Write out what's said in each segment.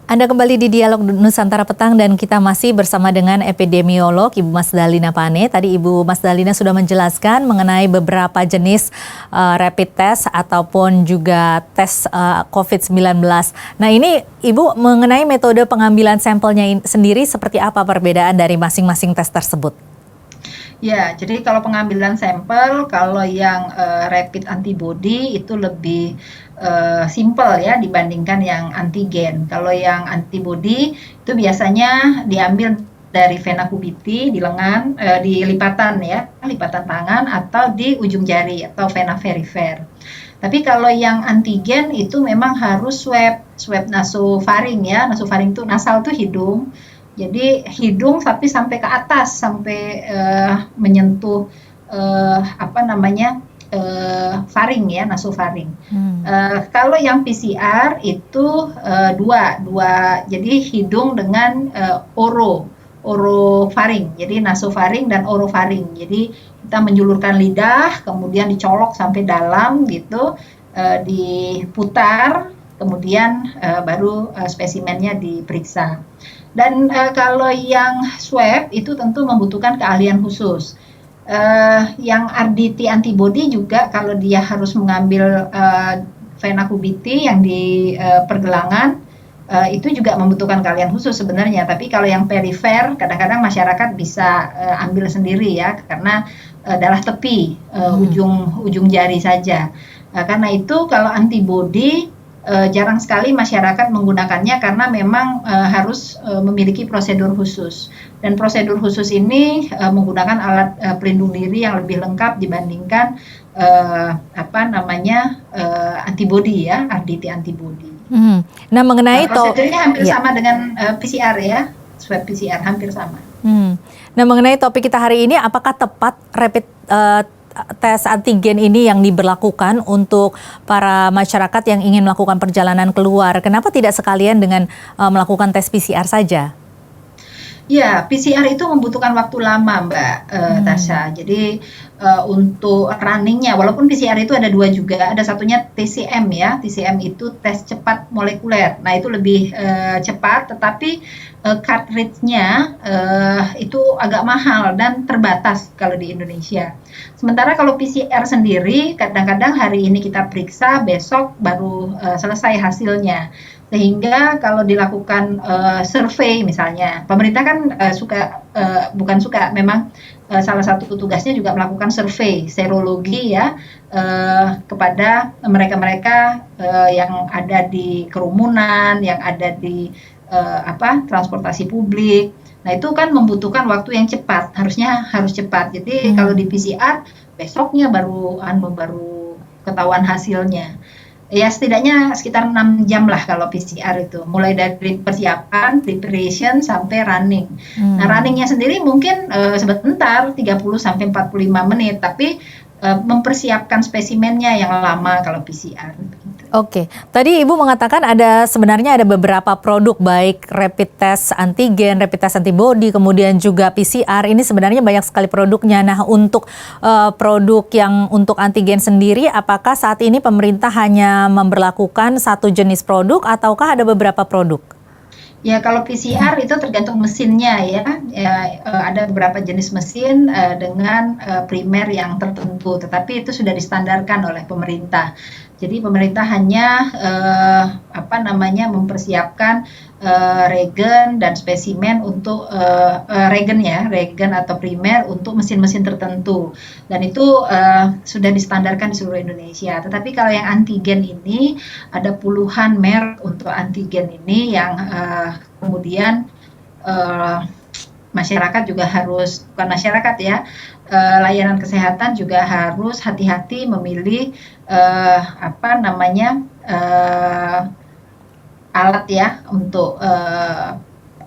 Anda kembali di Dialog Nusantara Petang dan kita masih bersama dengan epidemiolog Ibu Mas Dalina Pane. Tadi Ibu Mas Dalina sudah menjelaskan mengenai beberapa jenis rapid test ataupun juga tes COVID-19. Nah ini Ibu mengenai metode pengambilan sampelnya sendiri seperti apa perbedaan dari masing-masing tes tersebut? Ya, jadi kalau pengambilan sampel, kalau yang rapid antibody itu lebih simple ya dibandingkan yang antigen. Kalau yang antibody itu biasanya diambil dari vena cubitis di lengan, di lipatan ya, lipatan tangan atau di ujung jari atau vena perifer. Tapi kalau yang antigen itu memang harus swab nasofaring ya. Nasofaring itu nasal tuh hidung. Jadi hidung tapi sampai ke atas, sampai menyentuh faring ya, nasofaring. Kalau yang PCR itu dua, jadi hidung dengan orofaring, jadi nasofaring dan orofaring. Jadi kita menjulurkan lidah, kemudian dicolok sampai dalam gitu, diputar, kemudian baru spesimennya diperiksa. Dan kalau yang swab itu tentu membutuhkan keahlian khusus. Yang RDT antibody juga kalau dia harus mengambil vena cubitis yang di pergelangan, itu juga membutuhkan keahlian khusus sebenarnya. Tapi kalau yang perifer kadang-kadang masyarakat bisa ambil sendiri ya, karena darah tepi, ujung jari saja. Karena itu kalau antibody jarang sekali masyarakat menggunakannya karena memang harus memiliki prosedur khusus. Dan prosedur khusus ini menggunakan alat pelindung diri yang lebih lengkap dibandingkan antibody ya, RDT antibody. Nah, mengenai prosedurnya hampir sama dengan PCR ya, swab PCR hampir sama. Nah, mengenai topik kita hari ini, apakah tepat rapid tes antigen ini yang diberlakukan untuk para masyarakat yang ingin melakukan perjalanan keluar? Kenapa tidak sekalian dengan melakukan tes PCR saja? Ya, PCR itu membutuhkan waktu lama, Mbak Tasya. Jadi untuk runningnya, walaupun PCR itu ada dua juga, ada satunya TCM ya. TCM itu tes cepat molekuler. Nah itu lebih cepat, tetapi cartridge-nya itu agak mahal dan terbatas kalau di Indonesia. Sementara kalau PCR sendiri, kadang-kadang hari ini kita periksa, besok baru selesai hasilnya. Sehingga kalau dilakukan survei misalnya, pemerintah kan memang salah satu tugasnya juga melakukan survei serologi ya kepada mereka-mereka yang ada di kerumunan, yang ada di transportasi publik. Nah itu kan membutuhkan waktu yang cepat, harus cepat. Jadi kalau di PCR besoknya baru ketahuan hasilnya. Ya setidaknya sekitar 6 jam lah kalau PCR itu, mulai dari persiapan, preparation sampai running. Nah runningnya sendiri mungkin sebentar 30-45 menit, tapi mempersiapkan spesimennya yang lama kalau PCR. Oke, tadi Ibu mengatakan sebenarnya ada beberapa produk baik rapid test antigen, rapid test antibody, kemudian juga PCR. Ini sebenarnya banyak sekali produknya. Nah, untuk produk yang untuk antigen sendiri, apakah saat ini pemerintah hanya memberlakukan satu jenis produk ataukah ada beberapa produk? Ya kalau PCR itu tergantung mesinnya ya, ada beberapa jenis mesin dengan primer yang tertentu, tetapi itu sudah distandarkan oleh pemerintah. Jadi pemerintah hanya mempersiapkan regen dan spesimen untuk regen atau primer untuk mesin-mesin tertentu, dan itu sudah distandarkan di seluruh Indonesia. Tetapi kalau yang antigen ini ada puluhan merek untuk antigen ini yang kemudian masyarakat juga harus, bukan masyarakat ya, layanan kesehatan juga harus hati-hati memilih alat ya untuk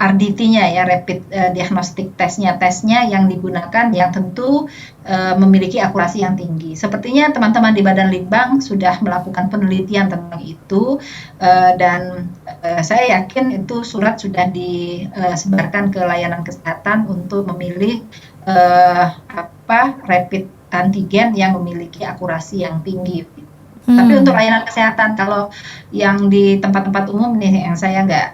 RDT-nya ya, rapid diagnostic tesnya yang digunakan yang tentu memiliki akurasi yang tinggi. Sepertinya teman-teman di Badan Litbang sudah melakukan penelitian tentang itu, dan saya yakin itu surat sudah disebarkan ke layanan kesehatan untuk memilih rapid antigen yang memiliki akurasi yang tinggi. Tapi untuk layanan kesehatan, kalau yang di tempat-tempat umum nih, yang saya nggak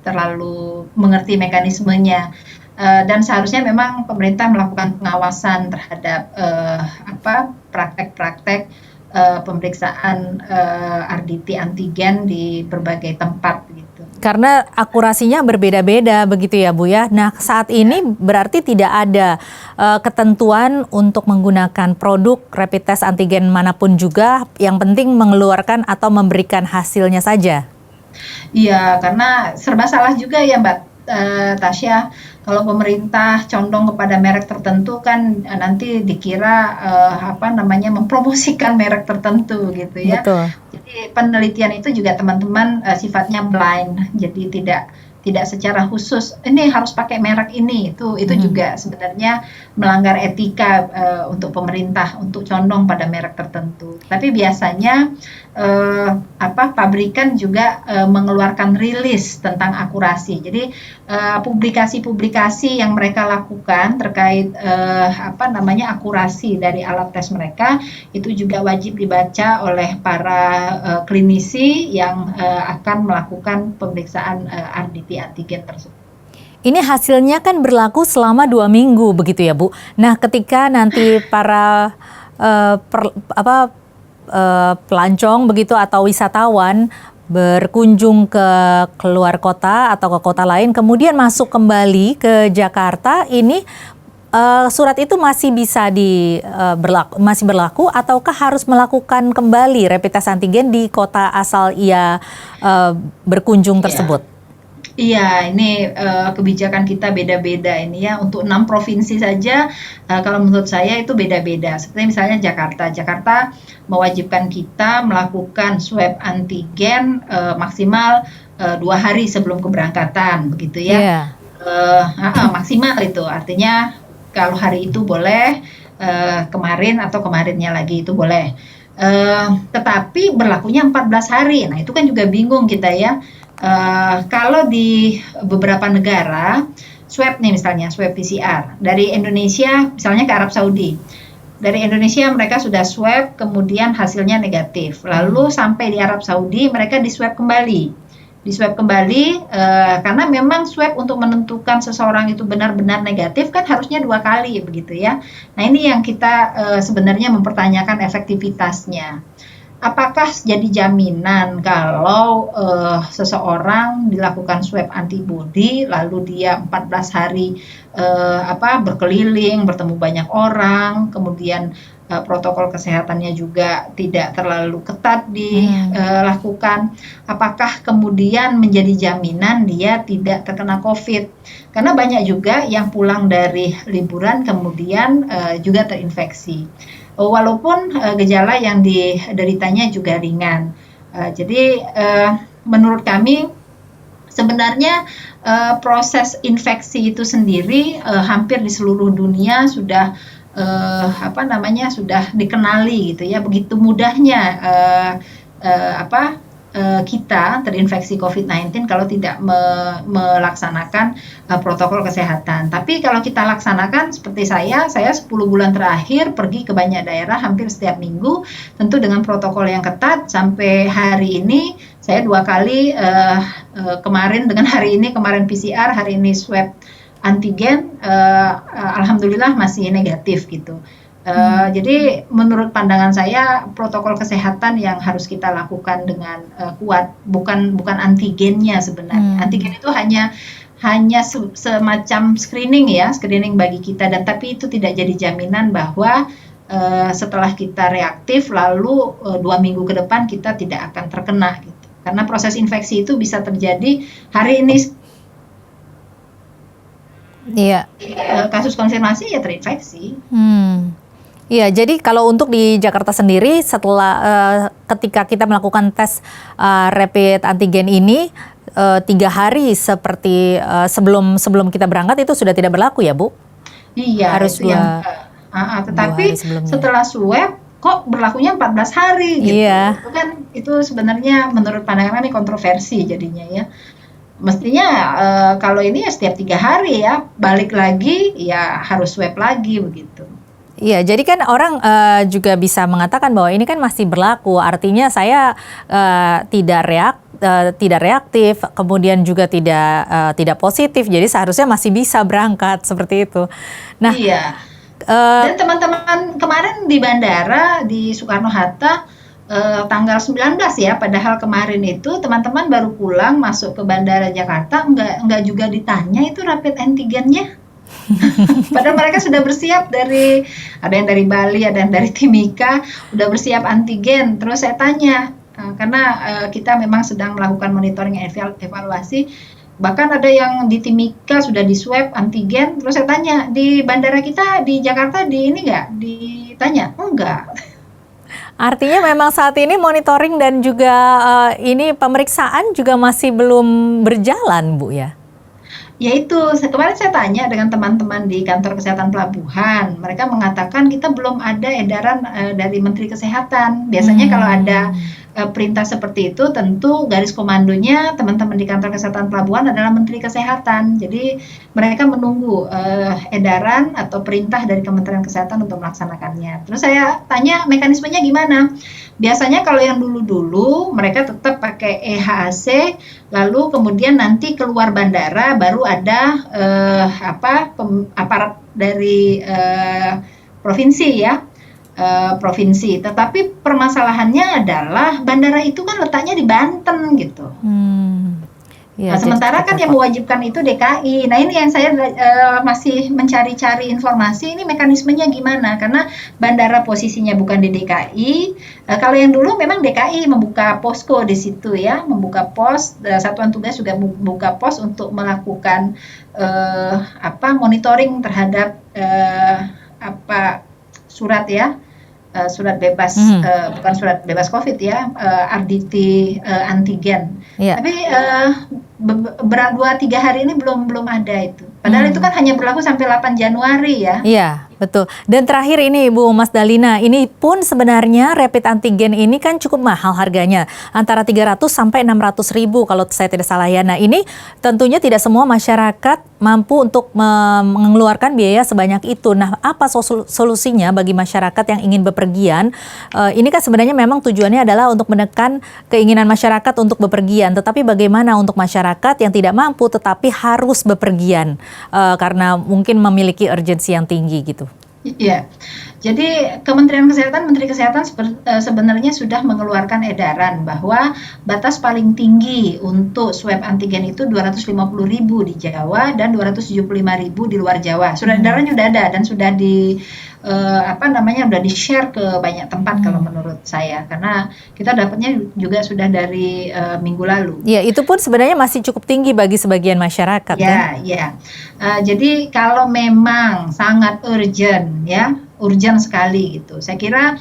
terlalu mengerti mekanismenya. Dan seharusnya memang pemerintah melakukan pengawasan terhadap praktek-praktek pemeriksaan RDT antigen di berbagai tempat gitu. Karena akurasinya berbeda-beda begitu ya Bu ya. Nah saat ini berarti tidak ada ketentuan untuk menggunakan produk rapid test antigen manapun juga, yang penting mengeluarkan atau memberikan hasilnya saja. Iya, karena serba salah juga ya Mbak Tasya. Kalau pemerintah condong kepada merek tertentu kan nanti dikira mempromosikan merek tertentu gitu ya. Betul. Jadi penelitian itu juga teman-teman sifatnya blind, jadi tidak secara khusus ini harus pakai merek ini, itu juga sebenarnya melanggar etika untuk pemerintah untuk condong pada merek tertentu. Tapi biasanya pabrikan juga mengeluarkan rilis tentang akurasi. Jadi publikasi-publikasi yang mereka lakukan terkait akurasi dari alat tes mereka itu juga wajib dibaca oleh para klinisi yang akan melakukan pemeriksaan RDT antigen tersebut. Ini hasilnya kan berlaku selama 2 minggu begitu ya Bu. Nah ketika nanti para pelancong begitu atau wisatawan berkunjung ke keluar kota atau ke kota lain, kemudian masuk kembali ke Jakarta, ini surat itu masih bisa masih berlaku ataukah harus melakukan kembali rapid test antigen di kota asal ia berkunjung tersebut? Iya, ini kebijakan kita beda-beda ini ya. Untuk 6 provinsi saja, kalau menurut saya itu beda-beda. Seperti misalnya Jakarta mewajibkan kita melakukan swab antigen maksimal 2 hari sebelum keberangkatan, begitu ya. Maksimal itu, artinya kalau hari itu boleh, kemarin atau kemarinnya lagi itu boleh. Tetapi berlakunya 14 hari. Nah itu kan juga bingung kita ya. Kalau di beberapa negara swab nih, misalnya swab PCR dari Indonesia misalnya ke Arab Saudi, dari Indonesia mereka sudah swab kemudian hasilnya negatif, lalu sampai di Arab Saudi mereka diswab kembali karena memang swab untuk menentukan seseorang itu benar-benar negatif kan harusnya 2 kali begitu ya. Nah ini yang kita sebenarnya mempertanyakan efektivitasnya. Apakah jadi jaminan kalau seseorang dilakukan swab antibody lalu dia 14 hari berkeliling, bertemu banyak orang, kemudian protokol kesehatannya juga tidak terlalu ketat dilakukan. Apakah kemudian menjadi jaminan dia tidak terkena COVID? Karena banyak juga yang pulang dari liburan kemudian juga terinfeksi. Walaupun gejala yang dideritanya juga ringan. Jadi menurut kami sebenarnya proses infeksi itu sendiri hampir di seluruh dunia sudah sudah dikenali gitu ya, begitu mudahnya kita terinfeksi COVID-19 kalau tidak melaksanakan protokol kesehatan. Tapi kalau kita laksanakan seperti saya 10 bulan terakhir pergi ke banyak daerah hampir setiap minggu, tentu dengan protokol yang ketat. Sampai hari ini saya 2 kali, kemarin PCR, hari ini swab antigen, alhamdulillah masih negatif gitu. Jadi menurut pandangan saya protokol kesehatan yang harus kita lakukan dengan kuat, bukan antigennya sebenarnya. Antigen itu hanya semacam screening bagi kita, dan tapi itu tidak jadi jaminan bahwa setelah kita reaktif lalu 2 minggu ke depan kita tidak akan terkena gitu. Karena proses infeksi itu bisa terjadi hari ini. Iya. Kasus konfirmasi ya terinfeksi. Iya, jadi kalau untuk di Jakarta sendiri setelah ketika kita melakukan tes rapid antigen ini 3 hari seperti sebelum kita berangkat itu sudah tidak berlaku ya Bu? Iya, harus tetapi setelah swab kok berlakunya 14 hari gitu. Iya. Itu sebenarnya menurut pandangan kami kontroversi jadinya ya. Mestinya kalau ini ya setiap 3 hari ya, balik lagi ya harus swab lagi begitu. Iya, jadi kan orang juga bisa mengatakan bahwa ini kan masih berlaku, artinya saya tidak reaktif, kemudian juga tidak positif, jadi seharusnya masih bisa berangkat seperti itu. Nah, Iya. Dan teman-teman kemarin di bandara di Soekarno-Hatta tanggal 19 ya, padahal kemarin itu teman-teman baru pulang masuk ke Bandara Jakarta, nggak juga ditanya itu rapid antigennya. Padahal mereka sudah bersiap ada yang dari Bali, ada yang dari Timika, udah bersiap antigen. Terus saya tanya, karena kita memang sedang melakukan monitoring evaluasi, bahkan ada yang di Timika sudah di swab antigen. Terus saya tanya, di bandara kita di Jakarta di ini nggak? Ditanya, enggak. artinya memang saat ini monitoring dan juga ini pemeriksaan juga masih belum berjalan, Bu ya? Yaitu, kemarin saya tanya dengan teman-teman di kantor kesehatan pelabuhan, mereka mengatakan kita belum ada edaran dari Menteri Kesehatan. Biasanya kalau ada perintah seperti itu, tentu garis komandonya teman-teman di kantor kesehatan pelabuhan adalah Menteri Kesehatan. Jadi mereka menunggu edaran atau perintah dari Kementerian Kesehatan untuk melaksanakannya. Terus saya tanya mekanismenya gimana? Biasanya kalau yang dulu-dulu mereka tetap pakai EHAC, lalu kemudian nanti keluar bandara baru ada aparat dari provinsi ya, provinsi. Tetapi permasalahannya adalah bandara itu kan letaknya di Banten gitu. Ya, Nah, sementara kan yang mewajibkan itu DKI. Nah, ini yang saya masih mencari-cari informasi, ini mekanismenya gimana? Karena bandara posisinya bukan di DKI. Kalau yang dulu memang DKI membuka posko di situ ya, membuka pos, satuan tugas juga membuka pos untuk melakukan monitoring terhadap surat ya. Surat bebas, bukan surat bebas COVID ya, RDT antigen. Yeah. Tapi 2-3 hari ini belum ada itu. Padahal itu kan hanya berlaku sampai 8 Januari ya. Iya, betul. Dan terakhir ini Ibu Mas Dalina, ini pun sebenarnya rapid antigen ini kan cukup mahal harganya. Antara 300 sampai 600 ribu kalau saya tidak salah ya. Nah ini tentunya tidak semua masyarakat mampu untuk mengeluarkan biaya sebanyak itu. Nah apa solusinya bagi masyarakat yang ingin bepergian? Ini kan sebenarnya memang tujuannya adalah untuk menekan keinginan masyarakat untuk bepergian. Tetapi bagaimana untuk masyarakat yang tidak mampu tetapi harus bepergian? Karena mungkin memiliki urgensi yang tinggi gitu. Iya, jadi Kementerian Kesehatan, Menteri Kesehatan sebenarnya sudah mengeluarkan edaran bahwa batas paling tinggi untuk swab antigen itu 250.000 di Jawa dan 275.000 di luar Jawa. Sudah edarannya sudah ada dan sudah sudah di-share ke banyak tempat kalau menurut saya, karena kita dapatnya juga sudah dari minggu lalu. Ya, itu pun sebenarnya masih cukup tinggi bagi sebagian masyarakat. Ya, kan? Ya. Jadi kalau memang sangat urgent sekali gitu, saya kira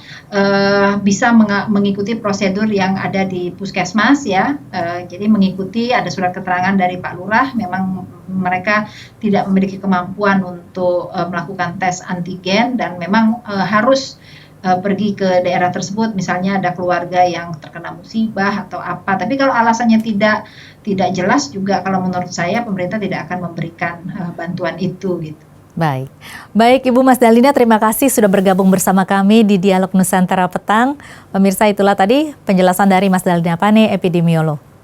bisa mengikuti prosedur yang ada di puskesmas ya. Jadi mengikuti, ada surat keterangan dari Pak Lurah, memang mereka tidak memiliki kemampuan untuk melakukan tes antigen dan memang harus pergi ke daerah tersebut, misalnya ada keluarga yang terkena musibah atau apa. Tapi kalau alasannya tidak jelas juga, kalau menurut saya pemerintah tidak akan memberikan bantuan itu gitu. Baik Ibu Mas Dalina, terima kasih sudah bergabung bersama kami di Dialog Nusantara Petang. Pemirsa, itulah tadi penjelasan dari Mas Dalina Pane, epidemiolog.